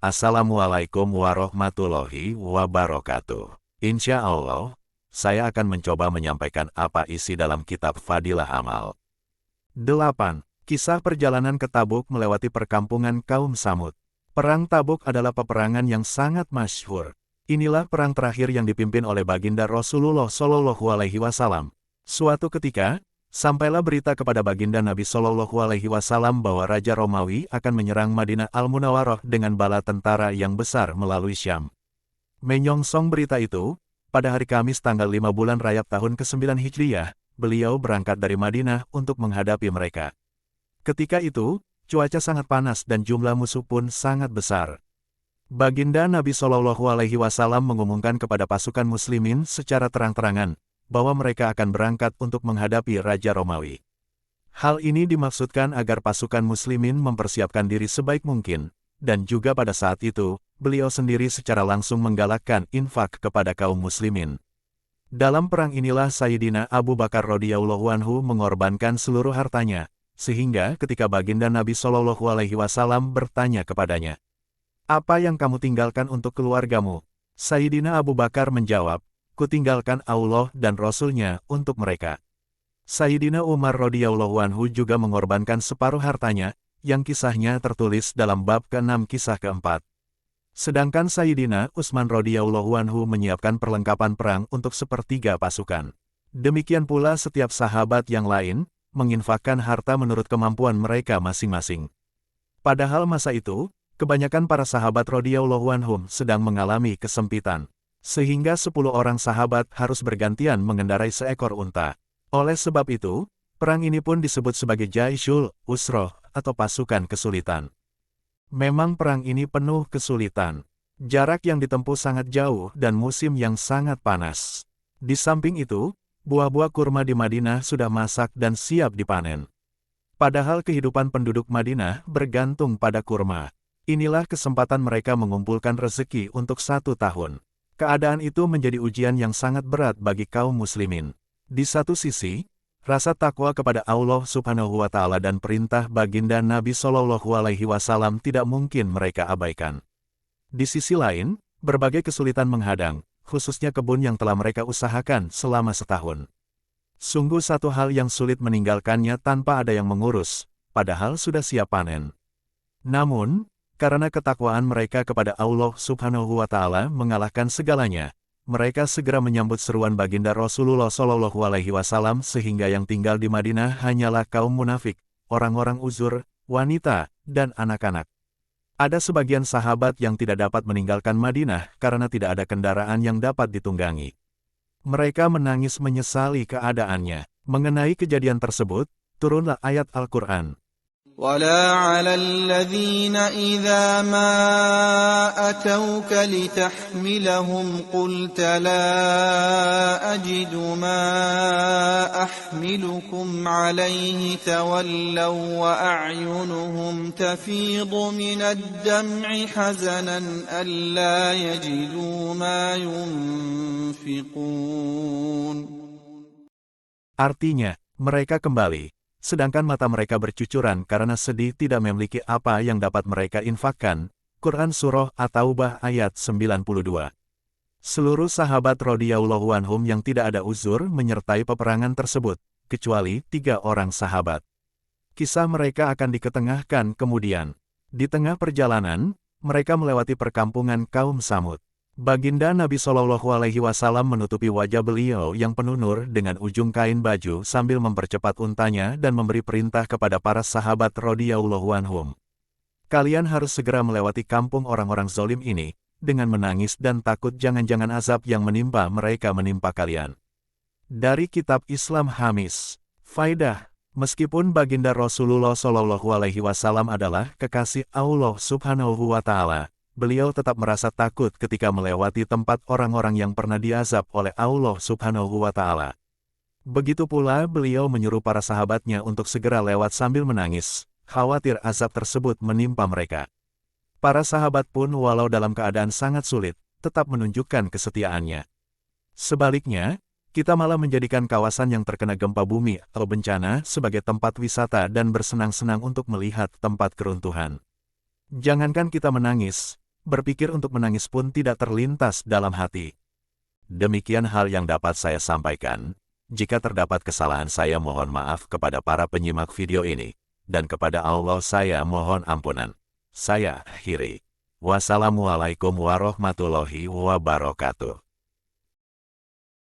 Assalamualaikum warahmatullahi wabarakatuh. Insya Allah, saya akan mencoba menyampaikan apa isi dalam kitab Fadilah Amal. 8. Kisah perjalanan ke Tabuk melewati perkampungan kaum Samud. Perang Tabuk adalah peperangan yang sangat masyhur. Inilah perang terakhir yang dipimpin oleh baginda Rasulullah Shallallahu Alaihi Wasallam. Suatu ketika, sampailah berita kepada baginda Nabi Shallallahu Alaihi Wasallam bahwa Raja Romawi akan menyerang Madinah Al-Munawwarah dengan bala tentara yang besar melalui Syam. Menyongsong berita itu, pada hari Kamis tanggal 5 bulan Rajab tahun ke-9 Hijriyah, beliau berangkat dari Madinah untuk menghadapi mereka. Ketika itu, cuaca sangat panas dan jumlah musuh pun sangat besar. Baginda Nabi Shallallahu Alaihi Wasallam mengumumkan kepada pasukan muslimin secara terang-terangan bahwa mereka akan berangkat untuk menghadapi Raja Romawi. Hal ini dimaksudkan agar pasukan muslimin mempersiapkan diri sebaik mungkin, dan juga pada saat itu, beliau sendiri secara langsung menggalakkan infak kepada kaum muslimin. Dalam perang inilah Sayyidina Abu Bakar radhiyallahu anhu mengorbankan seluruh hartanya, sehingga ketika baginda Nabi Shallallahu Alaihi Wasallam bertanya kepadanya, "Apa yang kamu tinggalkan untuk keluargamu?" Sayyidina Abu Bakar menjawab, "Kutinggalkan Allah dan Rasul-Nya untuk mereka." Sayyidina Umar radhiyallahu anhu juga mengorbankan separuh hartanya, yang kisahnya tertulis dalam bab ke-6 kisah ke-4. Sedangkan Sayyidina Utsman radhiyallahu anhu menyiapkan perlengkapan perang untuk sepertiga pasukan. Demikian pula setiap sahabat yang lain, menginfakkan harta menurut kemampuan mereka masing-masing. Padahal masa itu, kebanyakan para sahabat radhiyallahu anhum sedang mengalami kesempitan. Sehingga 10 orang sahabat harus bergantian mengendarai seekor unta. Oleh sebab itu, perang ini pun disebut sebagai Jaisyul Usroh atau pasukan kesulitan. Memang perang ini penuh kesulitan. Jarak yang ditempuh sangat jauh dan musim yang sangat panas. Di samping itu, buah-buah kurma di Madinah sudah masak dan siap dipanen. Padahal kehidupan penduduk Madinah bergantung pada kurma. Inilah kesempatan mereka mengumpulkan rezeki untuk 1 tahun. Keadaan itu menjadi ujian yang sangat berat bagi kaum muslimin. Di satu sisi, rasa takwa kepada Allah Subhanahu wa Ta'ala dan perintah baginda Nabi Shallallahu Alaihi Wasallam tidak mungkin mereka abaikan. Di sisi lain, berbagai kesulitan menghadang, khususnya kebun yang telah mereka usahakan selama setahun. Sungguh satu hal yang sulit meninggalkannya tanpa ada yang mengurus, padahal sudah siap panen. Namun, karena ketakwaan mereka kepada Allah Subhanahu wa Ta'ala mengalahkan segalanya, mereka segera menyambut seruan baginda Rasulullah Shallallahu Alaihi Wasallam sehingga yang tinggal di Madinah hanyalah kaum munafik, orang-orang uzur, wanita, dan anak-anak. Ada sebagian sahabat yang tidak dapat meninggalkan Madinah karena tidak ada kendaraan yang dapat ditunggangi. Mereka menangis menyesali keadaannya. Mengenai kejadian tersebut, turunlah ayat Al-Quran. ولا على الذين إذا ما أتوك لتحملهم قلت لا أجد ما أحملكم عليه تولوا وأعينهم تفيض من الدمع حزنا ألا يجدوا ما ينفقون. Artinya, mereka kembali, sedangkan mata mereka bercucuran karena sedih tidak memiliki apa yang dapat mereka infakkan. Quran Surah At-Taubah ayat 92. Seluruh sahabat radhiyallahu anhum yang tidak ada uzur menyertai peperangan tersebut, kecuali 3 orang sahabat. Kisah mereka akan diketengahkan kemudian. Di tengah perjalanan, mereka melewati perkampungan kaum Samud. Baginda Nabi Shallallahu Alaihi Wasallam menutupi wajah beliau yang penuh nur dengan ujung kain baju sambil mempercepat untanya dan memberi perintah kepada para sahabat radhiyallahu anhum. Kalian harus segera melewati kampung orang-orang zalim ini, dengan menangis dan takut jangan-jangan azab yang menimpa mereka menimpa kalian. Dari Kitab Islam Hamis. Faidah, meskipun baginda Rasulullah Shallallahu Alaihi Wasallam adalah kekasih Allah Subhanahu wa Ta'ala, beliau tetap merasa takut ketika melewati tempat orang-orang yang pernah diazab oleh Allah Subhanahu wa Ta'ala. Begitu pula beliau menyuruh para sahabatnya untuk segera lewat sambil menangis, khawatir azab tersebut menimpa mereka. Para sahabat pun walau dalam keadaan sangat sulit, tetap menunjukkan kesetiaannya. Sebaliknya, kita malah menjadikan kawasan yang terkena gempa bumi atau bencana sebagai tempat wisata dan bersenang-senang untuk melihat tempat keruntuhan. Jangankan kita menangis, Berpikir untuk menangis pun tidak terlintas dalam hati. Demikian hal yang dapat saya sampaikan. Jika terdapat kesalahan saya mohon maaf kepada para penyimak video ini. Dan kepada Allah saya mohon ampunan. Saya akhiri. Wassalamualaikum warahmatullahi wabarakatuh.